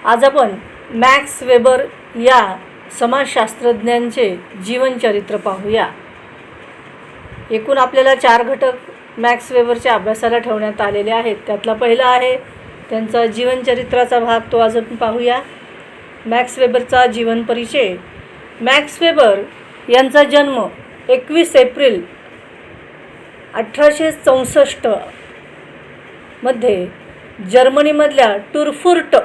आज आपण max weber या समाजशास्त्रज्ञांचे जीवनचरित्र पाहूया। एकूण आपल्याला 4 घटक मॅक्स वेबरच्या अभ्यासाला ठेवण्यात आलेले आहेत। त्यातला पहिला आहे त्यांचा जीवनचरित्राचा भाग, तो आज आपण पाहूया। मॅक्स वेबरचा जीवन परिचय। मॅक्स वेबर यांचा जन्म 21 एप्रिल 1864 मध्ये जर्मनीमधल्या टुरफुर्ट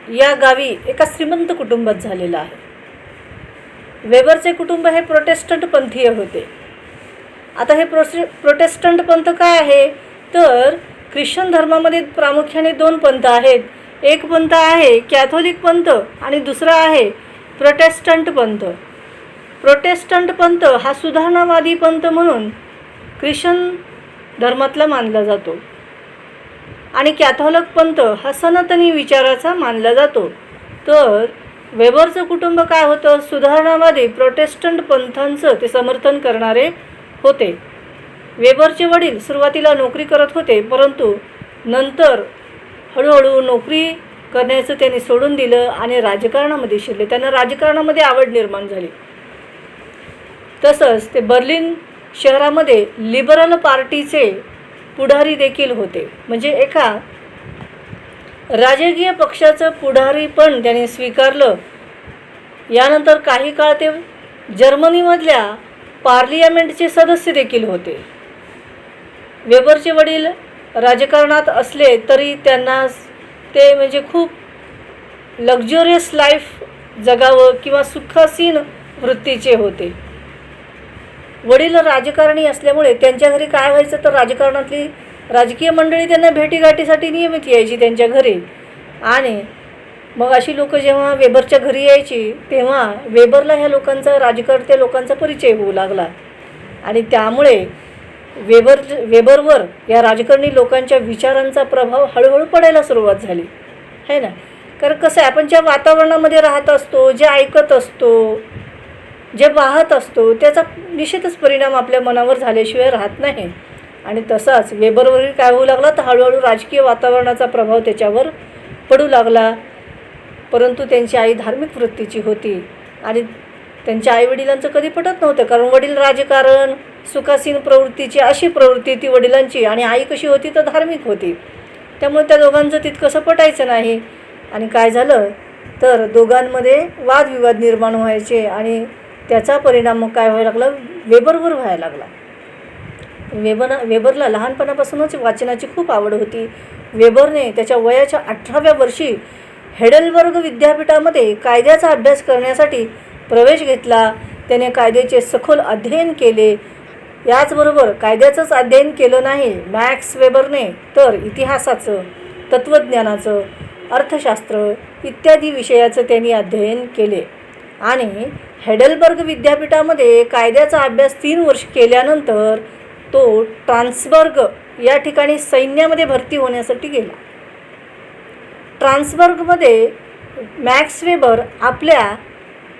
या गावी एका श्रीमंत कुटुंबात झालेला आहे। वेबरचे कुटुंब हे प्रोटेस्टंट पंथीय होते। आता हे प्रोटेस्टंट पंथ काय आहे तर ख्रिश्चन धर्मामध्ये प्रामुख्याने 2 पंथ आहेत। एक पंथ आहे कॅथोलिक पंथ आणि दुसरा आहे प्रोटेस्टंट पंथ। प्रोटेस्टंट पंथ हा सुधारणावादी पंथ म्हणून ख्रिश्चन धर्मातला मानला जातो आणि कॅथोलिक पंथ हा सनातनी विचाराचा मानला जातो। तर वेबरचं कुटुंब काय होतं, सुधारणावादी प्रोटेस्टंट पंथांचं ते समर्थन करणारे होते। वेबरचे वडील सुरुवातीला नोकरी करत होते, परंतु नंतर हळूहळू नोकरी करण्याचं त्यांनी सोडून दिलं आणि राजकारणामध्ये शिरले। त्यांना राजकारणामध्ये आवड निर्माण झाली। तसंच ते बर्लिन शहरामध्ये लिबरल पार्टीचे पुढारी देखील होते, म्हणजे एका राजकीय पक्षाचं पुढारी पण त्यांनी स्वीकारलं। यानंतर काही काळ ते जर्मनीमधल्या पार्लियामेंटचे सदस्य देखील होते। वेबरचे वडील राजकारणात असले तरी त्यांना ते म्हणजे खूप लक्झरियस लाईफ जगावं किंवा सुखासीन वृत्तीचे होते। वडील राजकारणी असल्यामुळे त्यांच्या घरी काय व्हायचं तर राजकारणातली राजकीय मंडळी त्यांना भेटीगाठीसाठी नियमित यायची त्यांच्या घरी, आणि मग अशी लोक जेव्हा वेबरच्या घरी यायची तेव्हा वेबरला ह्या लोकांचा राजकारत्या लोकांचा परिचय होऊ लागला आणि त्यामुळे वेबरवर या राजकारणी लोकांच्या विचारांचा प्रभाव हळूहळू पडायला सुरुवात झाली है ना। कारण कसं आहे, आपण ज्या वातावरणामध्ये राहत असतो, जे ऐकत असतो, जे पाहत असतो, त्याचा निश्चितच परिणाम आपल्या मनावर झाल्याशिवाय राहत नाही। आणि तसाच वेबरवरील काय होऊ लागला तर हळूहळू राजकीय वातावरणाचा प्रभाव त्याच्यावर पडू लागला। परंतु त्यांची आई धार्मिक वृत्तीची होती आणि त्यांच्या आईवडिलांचं कधी पटत नव्हतं, कारण वडील राजकारण सुखासीन प्रवृत्तीची अशी प्रवृत्ती ती वडिलांची, आणि आई कशी होती तर धार्मिक होती, त्यामुळे त्या दोघांचं तितकंसं पटायचं नाही। आणि काय झालं तर दोघांमध्ये वादविवाद निर्माण व्हायचे आणि त्याचा परिणाम मग काय व्हायला लागला, वेबरवर व्हायला लागला। वेबरला लहानपणापासूनच वाचनाची खूप आवड होती। वेबरने त्याच्या वयाच्या 18व्या वर्षी हेडेलबर्ग विद्यापीठामध्ये कायद्याचा अभ्यास करण्यासाठी प्रवेश घेतला। त्याने कायद्याचे सखोल अध्ययन केले। याचबरोबर कायद्याचंच अध्ययन केलं नाही मॅक्स वेबरने, तर इतिहासाचं, तत्त्वज्ञानाचं, अर्थशास्त्र इत्यादी विषयाचं त्यांनी अध्ययन केले। आणि हेडेलबर्ग विद्यापीठामध्ये कायद्याचा अभ्यास 3 वर्ष केल्यानंतर तो ट्रान्सबर्ग या ठिकाणी सैन्यामध्ये भरती होण्यासाठी गेला। ट्रान्सबर्गमध्ये मॅक्स वेबर आपल्या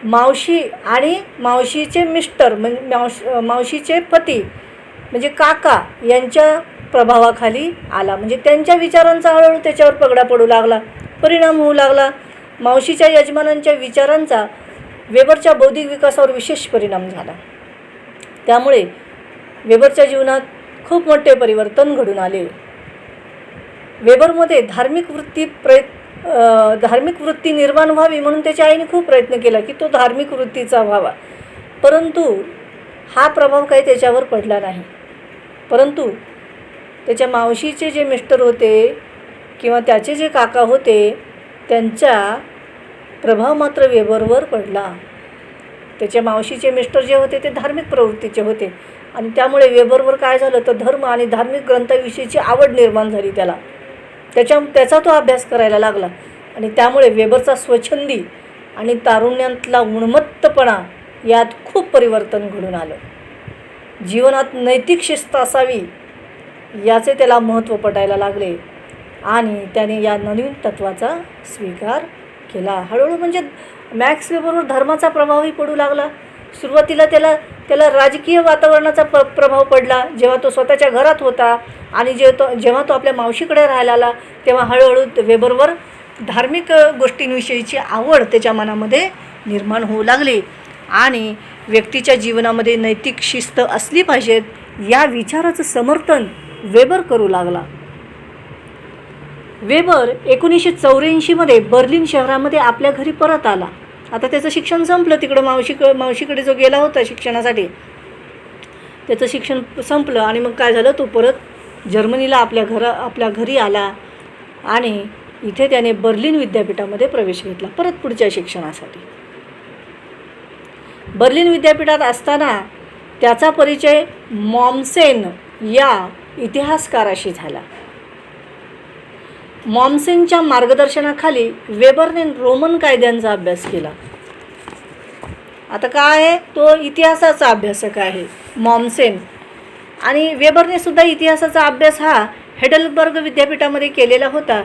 मावशी आणि मावशीचे मिस्टर म्हणजे मावशीचे पती म्हणजे काका यांच्या प्रभावाखाली आला, म्हणजे त्यांच्या विचारांचा हळूहळू त्याच्यावर पगडा पडू लागला, परिणाम होऊ लागला। मावशीच्या यजमानांच्या विचारांचा वेबरच्या बौद्धिक विकासावर विशेष परिणाम झाला। त्यामुळे वेबरच्या जीवनात खूप मोठे परिवर्तन घडून आले। वेबरमध्ये धार्मिक वृत्ती निर्माण व्हावी म्हणून त्याच्या आईने खूप प्रयत्न केला की तो धार्मिक वृत्तीचा व्हावा, परंतु हा प्रभाव काही त्याच्यावर पडला नाही। परंतु त्याच्या मावशीचे जे मिस्टर होते किंवा त्याचे जे काका होते त्यांचा प्रभाव मात्र वेबरवर पडला। त्याच्या मावशीचे मिस्टर जे होते ते धार्मिक प्रवृत्तीचे होते आणि त्यामुळे वेबरवर काय झालं तर धर्म आणि धार्मिक ग्रंथाविषयीची आवड निर्माण झाली त्याला। त्याचा तो अभ्यास करायला लागला आणि त्यामुळे वेबरचा स्वच्छंदी आणि तारुण्यातला उन्मत्तपणा यात खूप परिवर्तन घडून आलं। जीवनात नैतिक शिस्त असावी याचे त्याला महत्त्व पटायला लागले आणि त्याने या नवीन तत्त्वाचा स्वीकार केला। हळूहळू म्हणजे मॅक्स वेबरवर धर्माचा प्रभावही पडू लागला। सुरुवातीला त्याला राजकीय वातावरणाचा प्रभाव पडला जेव्हा तो स्वतःच्या घरात होता, आणि जेव्हा तो आपल्या मावशीकडे राहायला आला तेव्हा हळूहळू वेबरवर धार्मिक गोष्टींविषयीची आवड त्याच्या मनामध्ये निर्माण होऊ लागली आणि व्यक्तीच्या जीवनामध्ये नैतिक शिस्त असली पाहिजेत या विचाराचं समर्थन वेबर करू लागला. वेबर 1984 बर्लिन शहरामध्ये आपल्या घरी परत आला. आता त्याचं शिक्षण संपलं, तिकडं मावशीकडे जो गेला होता शिक्षणासाठी त्याचं शिक्षण संपलं आणि मग काय झालं, तो परत जर्मनीला आपल्या घरी आला आणि इथे त्याने बर्लिन विद्यापीठामध्ये प्रवेश घेतला परत पुढच्या शिक्षणासाठी. बर्लिन विद्यापीठात असताना त्याचा परिचय मॉम्सेन या इतिहासकाराशी झाला. मॉम्सेनच्या मार्गदर्शनाखाली वेबरने रोमन कायद्यांचा अभ्यास केला. आता काय आहे, तो इतिहासाचा अभ्यासक आहे मॉम्सेन, आणि वेबरने सुद्धा इतिहासाचा अभ्यास हा हेडलबर्ग विद्यापीठामध्ये केलेला होता.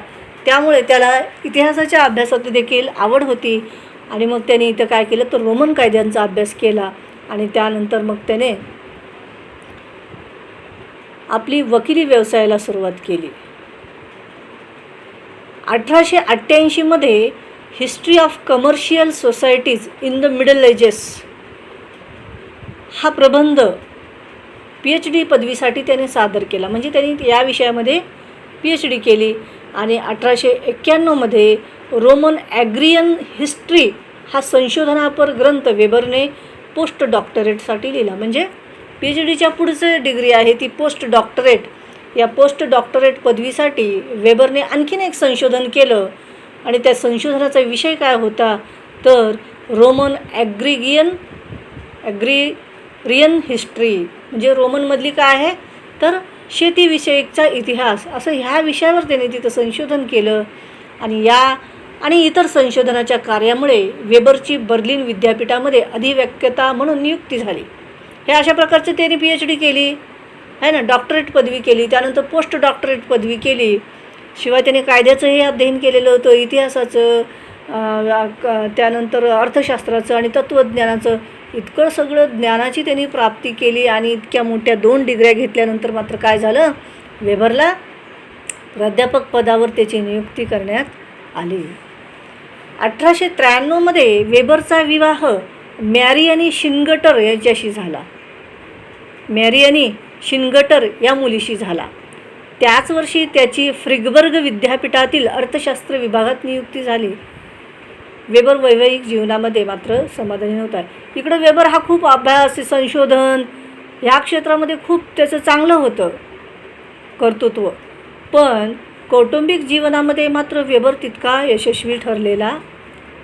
त्यामुळे त्याला इतिहासाच्या अभ्यासात देखील आवड होती आणि मग त्याने इथं काय केलं तर रोमन कायद्यांचा अभ्यास केला आणि त्यानंतर मग त्याने आपली वकिली व्यवसायाला सुरुवात केली. 1888 history of commercial societies in the middle edges हा प्रबंध PhD पदवीसाठी त्याने सादर केला. म्हणजे त्यांनी या विषयामध्ये PhD केली आणि 1891 रोमन ॲग्रियन हिस्ट्री हा संशोधनापर ग्रंथ वेबरने पोस्ट डॉक्टरेटसाठी लिहिला. म्हणजे PhDच्या पुढचं डिग्री आहे ती पोस्ट डॉक्टरेट. या पोस्ट डॉक्टरेट पदवीसाठी वेबरने आणखीन एक संशोधन केलं आणि त्या संशोधनाचा विषय काय होता तर रोमन ॲग्रियन हिस्ट्री, म्हणजे रोमनमधली काय आहे तर शेतीविषयकचा इतिहास, असं ह्या विषयावर त्याने तिथं संशोधन केलं. आणि इतर संशोधनाच्या कार्यामुळे वेबरची बर्लिन विद्यापीठामध्ये अधिवक्ता म्हणून नियुक्ती झाली. हे अशा प्रकारचे त्याने PhD केली आहे ना, डॉक्टरेट पदवी केली, त्यानंतर पोस्ट डॉक्टरेट पदवी केली. शिवाय त्याने कायद्याचंही अध्ययन केलेलं होतं, इतिहासाचं, त्यानंतर अर्थशास्त्राचं आणि तत्त्वज्ञानाचं. इतकं सगळं ज्ञानाची त्यांनी प्राप्ती केली आणि इतक्या मोठ्या 2 डिग्र्या घेतल्यानंतर मात्र काय झालं, वेबरला प्राध्यापक पदावर त्याची नियुक्ती करण्यात आली. 1893 वेबरचा विवाह मॅरियानी शिनगटर यांच्याशी झाला. मॅरियानी शिनगटर या मुलीशी झाला. त्याच वर्षी त्याची फ्रिगबर्ग विद्यापीठातील अर्थशास्त्र विभागात नियुक्ती झाली. वेबर वैवाहिक जीवनामध्ये मात्र समाधानी नव्हता. इकडं वेबर हा खूप अभ्यास, संशोधन ह्या क्षेत्रामध्ये खूप त्याचं चांगलं होतं कर्तृत्व, पण कौटुंबिक जीवनामध्ये मात्र वेबर तितका यशस्वी ठरलेला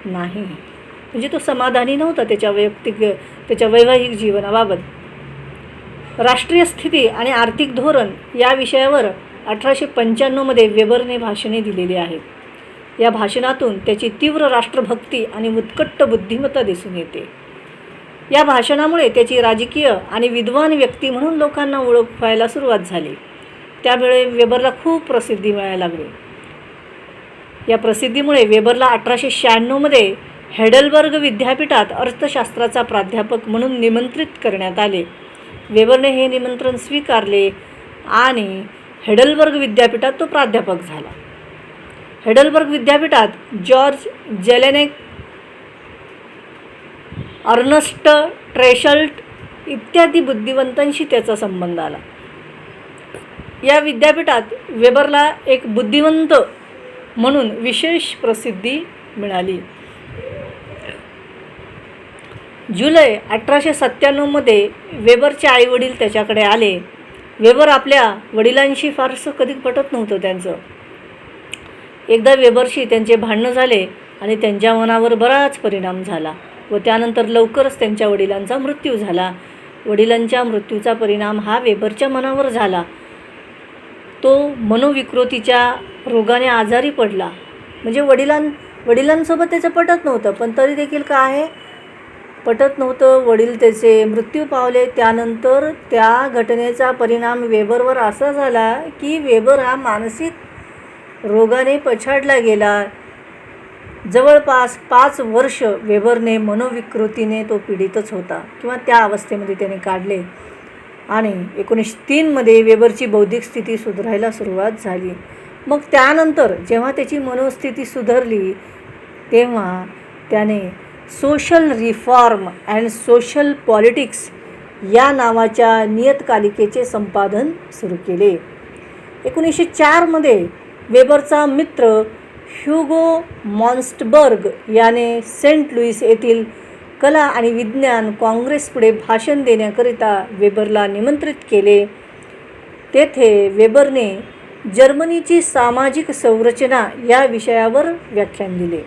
नाही. म्हणजे तो समाधानी नव्हता त्याच्या वैवाहिक जीवनाबाबत. राष्ट्रीय स्थिती आणि आर्थिक धोरण या विषयावर 1895 वेबरने भाषणे दिलेली आहेत. या भाषणातून त्याची तीव्र राष्ट्रभक्ती आणि उत्कट बुद्धिमत्ता दिसून येते. या भाषणामुळे त्याची राजकीय आणि विद्वान व्यक्ती म्हणून लोकांना ओळखायला सुरुवात झाली. त्यामुळे वेबरला खूप प्रसिद्धी मिळायला लागली. या प्रसिद्धीमुळे वेबरला 1896 हेडलबर्ग विद्यापीठात अर्थशास्त्राचा प्राध्यापक म्हणून निमंत्रित करण्यात आले. वेबरने हे निमंत्रण स्वीकारले आणि हेडलबर्ग विद्यापीठात तो प्राध्यापक झाला. हेडलबर्ग विद्यापीठात जॉर्ज जेलेनेक, अर्नस्ट ट्रेशल्ट इत्यादी बुद्धिवंतांशी त्याचा संबंध आला. या विद्यापीठात वेबरला एक बुद्धिवंत म्हणून विशेष प्रसिद्धी मिळाली. जुलै 1897 वेबरचे आईवडील त्याच्याकडे आले. वेबर आपल्या वडिलांशी फारसं कधी पटत नव्हतं त्यांचं. एकदा वेबरशी त्यांचे भांडणं झाले आणि त्यांच्या मनावर बराच परिणाम झाला व त्यानंतर लवकरच त्यांच्या वडिलांचा मृत्यू झाला. वडिलांच्या मृत्यूचा परिणाम हा वेबरच्या मनावर झाला. तो मनोविकृतीच्या रोगाने आजारी पडला. म्हणजे वडिलांसोबत त्याचं पटत नव्हतं, पण तरी देखील काय आहे पटत नव्हतं. वडील त्याचे मृत्यू पावले. त्यानंतर त्या घटनेचा परिणाम वेबरवर असा झाला की वेबर हा मानसिक रोगाने पछाडला गेला. जवळपास 5 वर्ष वेबरने मनोविकृतीने तो पीडितच होता किंवा त्या अवस्थेमध्ये त्याने काढले आणि 1903 वेबरची बौद्धिक स्थिती सुधारायला सुरुवात झाली. मग त्यानंतर जेव्हा त्याची मनोस्थिती सुधारली तेव्हा त्याने social reform and social politics या नावाच्या नियतकालिकेचे संपादन सुरू केले. 1904 वेबरचा मित्र ह्युगो मॉन्स्टबर्ग याने सेंट लुईस येथील कला आणि विज्ञान काँग्रेसपुढे भाषण देण्याकरिता वेबरला निमंत्रित केले. तेथे वेबरने जर्मनीची सामाजिक संरचना या विषयावर व्याख्यान दिले.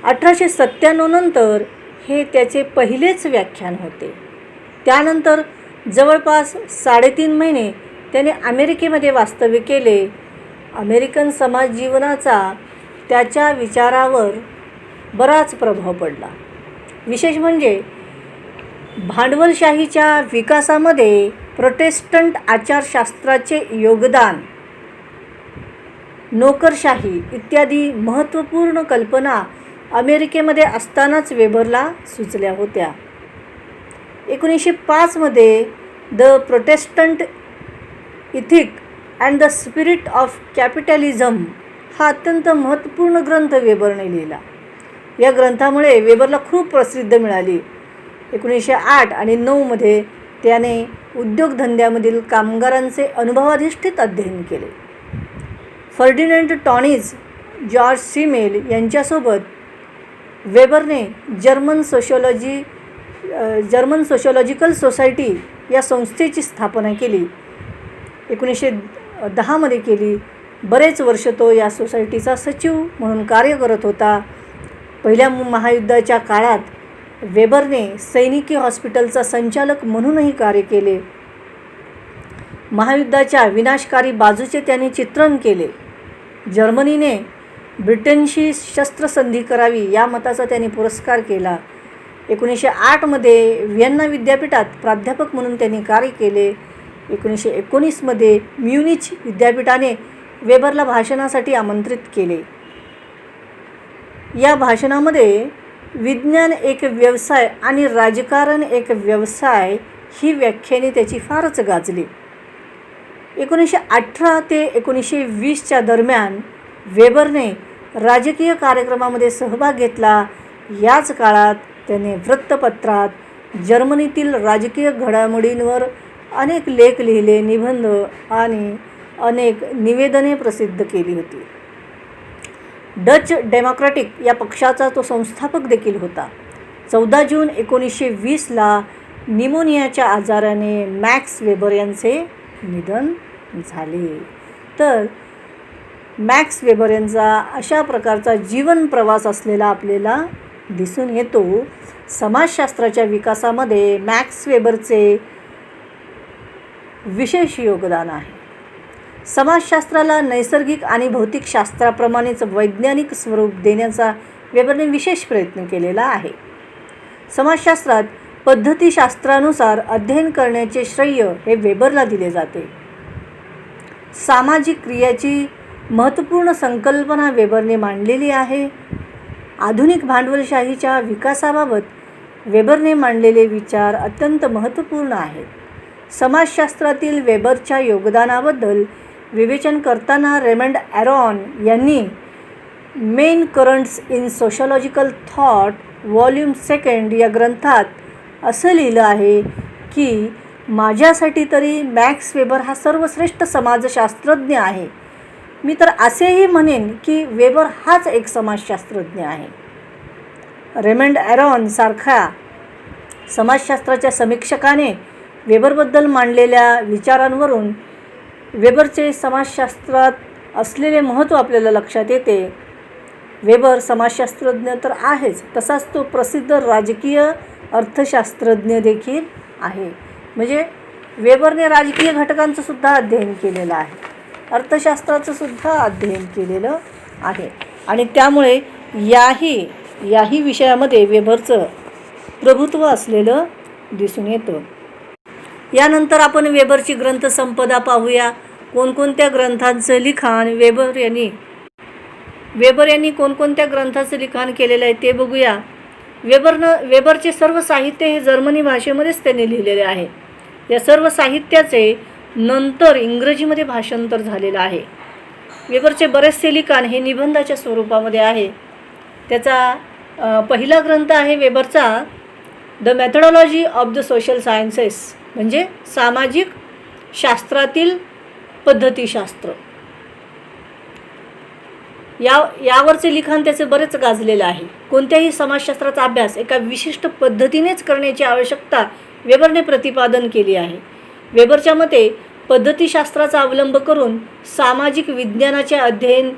1897 नंतर हे त्याचे पहिलेच व्याख्यान होते. त्यानंतर जवळपास 3.5 महिने त्याने अमेरिकेमध्ये वास्तव्य केले. अमेरिकन समाज जीवनाचा त्याच्या विचारावर बराच प्रभाव पडला. विशेष म्हणजे भांडवलशाहीच्या विकासामध्ये प्रोटेस्टंट आचारशास्त्राचे योगदान, नोकरशाही इत्यादी महत्त्वपूर्ण कल्पना अमेरिकेमध्ये असतानाच वेबरला सुचल्या होत्या. 1905 the Protestant ethic and the spirit of capitalism हा अत्यंत महत्त्वपूर्ण ग्रंथ वेबरने लिहिला. या ग्रंथामुळे वेबरला खूप प्रसिद्धी मिळाली. 1908 आणि 1909 त्याने उद्योगधंद्यामधील कामगारांचे अनुभवाधिष्ठित अध्ययन केले. फर्डिनंड टॉनीज, जॉर्ज सीमेल यांच्यासोबत वेबरने जर्मन सोशॉलॉजिकल सोसायटी या संस्थेची स्थापना केली. 1910 केली. बरेच वर्ष तो या सोसायटीचा सचिव म्हणून कार्य करत होता. पहिल्या महायुद्धाच्या काळात वेबरने सैनिकी हॉस्पिटलचा संचालक म्हणूनही कार्य केले. महायुद्धाच्या विनाशकारी बाजूचे त्याने चित्रण केले. जर्मनीने ब्रिटनशी शस्त्रसंधी करावी या मताचा त्याने पुरस्कार केला. 1908 व्हिएन्ना विद्यापीठात प्राध्यापक म्हणून त्यांनी कार्य केले. 1919 म्युनिच विद्यापीठाने वेबरला भाषणासाठी आमंत्रित केले. या भाषणामध्ये विज्ञान एक व्यवसाय आणि राजकारण एक व्यवसाय ही व्याख्याने त्याची फारच गाजली. 1918 ते 1920 दरम्यान वेबरने राजकीय कार्यक्रमामध्ये सहभाग घेतला. याच काळात त्याने वृत्तपत्रात जर्मनीतील राजकीय घडामोडींवर अनेक लेख लिहिले, निबंध आणि अनेक निवेदने प्रसिद्ध केली होती. डच डेमोक्रॅटिक या पक्षाचा तो संस्थापक देखील होता. 14 जून 1920 निमोनियाच्या आजाराने मॅक्स वेबर यांचे निधन झाले. तर मॅक्स वेबर यांचा अशा प्रकारचा जीवन प्रवास असलेला आपल्याला दिसून येतो. समाजशास्त्राच्या विकासामध्ये मॅक्स वेबरचे विशेष योगदान आहे. समाजशास्त्राला नैसर्गिक आणि भौतिक शास्त्राप्रमाणेच वैज्ञानिक स्वरूप देण्याचा वेबरने विशेष प्रयत्न केलेला आहे. समाजशास्त्रात पद्धतीशास्त्रानुसार अध्ययन करण्याचे श्रेय हे वेबरला दिले जाते. सामाजिक क्रियाची महत्त्वपूर्ण संकल्पना वेबरने मांडलेली आहे. आधुनिक भांडवलशाहीच्या विकासाबाबत वेबरने मांडलेले विचार अत्यंत महत्त्वपूर्ण आहेत. समाजशास्त्रातील वेबरच्या योगदानाबद्दल विवेचन करताना रेमंड ॲरॉन यांनी main currents in sociological thought volume 2 या ग्रंथात असं लिहिलं आहे की माझ्यासाठी तरी मॅक्स वेबर हा सर्वश्रेष्ठ समाजशास्त्रज्ञ आहे. मी तर असेही म्हणेन की वेबर हाच एक समाजशास्त्रज्ञ आहे. रेमंड ॲरॉन सारख्या समाजशास्त्राच्या समीक्षकाने वेबरबद्दल मांडलेल्या विचारांवरून वेबरचे समाजशास्त्रात असलेले महत्त्व आपल्याला लक्षात येते. वेबर समाजशास्त्रज्ञ तर आहेच, तसाच तो प्रसिद्ध राजकीय अर्थशास्त्रज्ञ देखील आहे. म्हणजे वेबरने राजकीय घटकांचं सुद्धा अध्ययन केलेलं आहे, अर्थशास्त्राचं सुद्धा अध्ययन केलेलं आहे आणि त्यामुळे याही विषयामध्ये वेबरचं प्रभुत्व असलेलं दिसून येतं. यानंतर आपण वेबरची ग्रंथसंपदा पाहूया. कोणकोणत्या ग्रंथांचं लिखाण वेबर यांनी कोणकोणत्या ग्रंथाचं लिखाण केलेलं आहे ते बघूया. वेबरचे सर्व साहित्य हे जर्मनी भाषेमध्येच त्यांनी लिहिलेले आहे. या सर्व साहित्याचे नंतर इंग्रजीमध्ये भाषांतर झालेलं आहे. वेबरचे बरेचसे लिखाण हे निबंधाच्या स्वरूपामध्ये आहे. त्याचा पहिला ग्रंथ आहे वेबरचा the methodology of the social sciences, म्हणजे सामाजिक शास्त्रातील पद्धतीशास्त्र. यावरचे लिखाण त्याचे बरेच गाजलेलं आहे. कोणत्याही समाजशास्त्राचा अभ्यास एका विशिष्ट पद्धतीनेच करण्याची आवश्यकता वेबरने प्रतिपादन केली आहे. वेबरच्या मते पद्धतीशास्त्राचा अवलंब करून सामाजिक विज्ञानाचे अध्ययन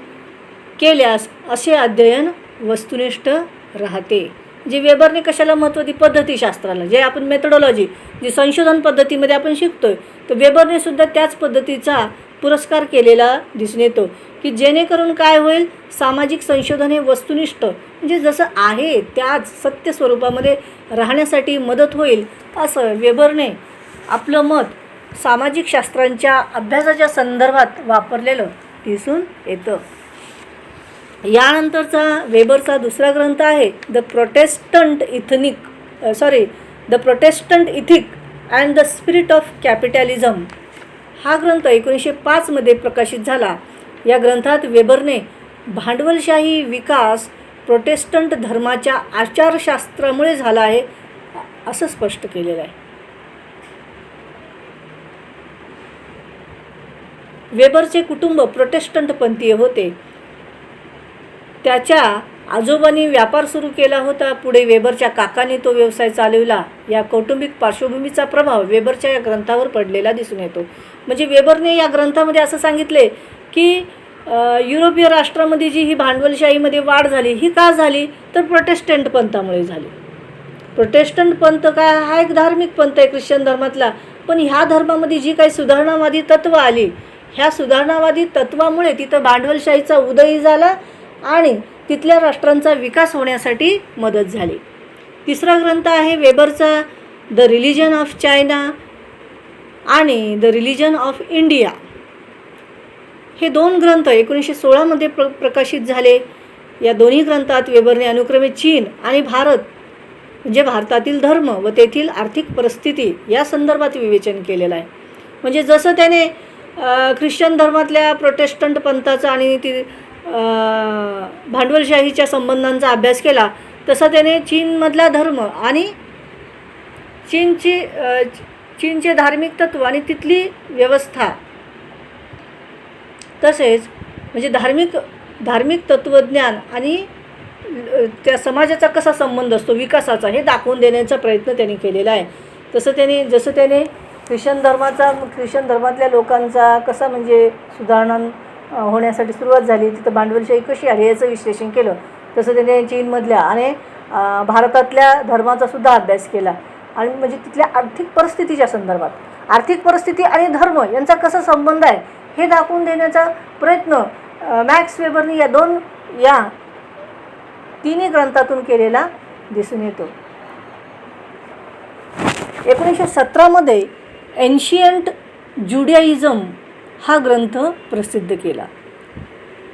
केल्यास असे अध्ययन वस्तुनिष्ठ राहते. जे वेबरने कशाला महत्त्व दिले? पद्धतीशास्त्राला, जे आपण मेथडॉलॉजी, जी संशोधन पद्धतीमध्ये आपण शिकतोय, तर वेबरने सुद्धा त्याच पद्धतीचा पुरस्कार केलेला दिसून येतो, की जेणेकरून काय होईल, सामाजिक संशोधन हे वस्तुनिष्ठ म्हणजे जसं आहे त्याच सत्य स्वरूपामध्ये राहण्यासाठी मदत होईल, असं वेबरने आपलं मत सामाजिक शास्त्रांच्या अभ्यासाच्या संदर्भात वापरलेलं दिसून येतं. यानंतरचा वेबरचा दुसरा ग्रंथ आहे the Protestant ethic and the spirit of capitalism. हा ग्रंथ 1905 मध्ये प्रकाशित झाला. या ग्रंथात वेबरने भांडवलशाही विकास प्रोटेस्टंट धर्माच्या आचारशास्त्रामुळे झाला आहे असं स्पष्ट केलेलं आहे. वेबरचे कुटुंब प्रोटेस्टंट पंथीय होते. त्याच्या आजोबांनी व्यापार सुरू केला होता. पुढे वेबरच्या काकांनी तो व्यवसाय चालविला. या कौटुंबिक पार्श्वभूमीचा प्रभाव वेबरच्या या ग्रंथावर पडलेला दिसून येतो. म्हणजे वेबरने या ग्रंथामध्ये असं सांगितले की युरोपीय राष्ट्रामध्ये जी ही भांडवलशाहीमध्ये वाढ झाली, ही का झाली, तर प्रोटेस्टंट पंथामुळे झाली. प्रोटेस्टंट पंथ काय, हा एक धार्मिक पंथ आहे ख्रिश्चन धर्मातला, पण ह्या धर्मामध्ये जी काही सुधारणावादी तत्त्व आली, ह्या सुधारणावादी तत्त्वामुळे तिथं भांडवलशाहीचा उदय झाला आणि तिथल्या राष्ट्रांचा विकास होण्यासाठी मदत झाली. तिसरा ग्रंथ आहे वेबरचा द रिलिजन ऑफ चायना आणि द रिलिजन ऑफ इंडिया. हे दोन ग्रंथ 1916 मध्ये प्रकाशित झाले. या दोन्ही ग्रंथात वेबरने अनुक्रमे चीन आणि भारत म्हणजे भारतातील धर्म व तेथील आर्थिक परिस्थिती या संदर्भात विवेचन केलेलं आहे. म्हणजे जसं त्याने ख्रिश्चन धर्मातल्या प्रोटेस्टंट पंथाचा आणि ती भांडवलशाहीच्या संबंधांचा अभ्यास केला, तसा त्याने चीनमधला धर्म आणि चीनचे धार्मिक तत्त्व आणि तिथली व्यवस्था, तसेच म्हणजे धार्मिक तत्त्वज्ञान आणि त्या समाजाचा कसा संबंध असतो विकासाचा, हे दाखवून देण्याचा प्रयत्न त्यांनी केलेला आहे. जसं त्याने ख्रिश्चन धर्मातल्या लोकांचा कसा म्हणजे सुधारणा होण्यासाठी सुरुवात झाली, तिथं भांडवलशाही कशी आली याचं विश्लेषण केलं, तसं त्याने चीनमधल्या आणि भारतातल्या धर्माचा सुद्धा अभ्यास केला. आणि म्हणजे तिथल्या आर्थिक परिस्थितीच्या संदर्भात आर्थिक परिस्थिती आणि धर्म यांचा कसा संबंध आहे हे दाखवून देण्याचा प्रयत्न मॅक्स वेबरने या तिन्ही ग्रंथातून केलेला दिसून येतो. 1917 मध्ये एन्शियंट ज्युडियाइझम हा ग्रंथ प्रसिद्ध केला.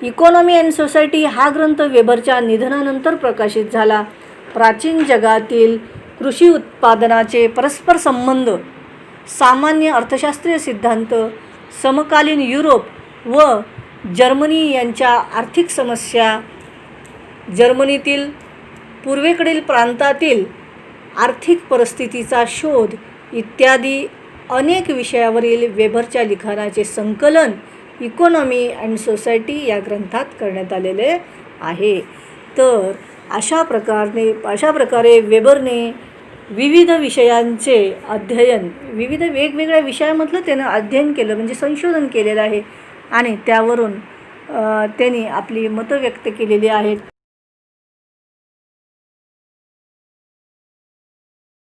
इकॉनॉमी अँड सोसायटी हा ग्रंथ वेबरच्या निधनानंतर प्रकाशित झाला. प्राचीन जगातील कृषी उत्पादनाचे परस्पर संबंध, सामान्य अर्थशास्त्रीय सिद्धांत, समकालीन युरोप व जर्मनी यांच्या आर्थिक समस्या, जर्मनीतील पूर्वेकडील प्रांतातील आर्थिक परिस्थितीचा शोध इत्यादी अनेक विषयावरील वेबरच्या लिखाणाचे संकलन इकॉनॉमी अँड सोसायटी या ग्रंथात करण्यात आलेले आहे. तर अशा प्रकारे वेबरने विविध विषयांचे अध्ययन, विविध वेगवेगळ्या विषयामधलं त्यानं अध्ययन केलं, म्हणजे संशोधन केलेलं आहे आणि त्यावरून त्यांनी आपली मतं व्यक्त केलेली आहेत.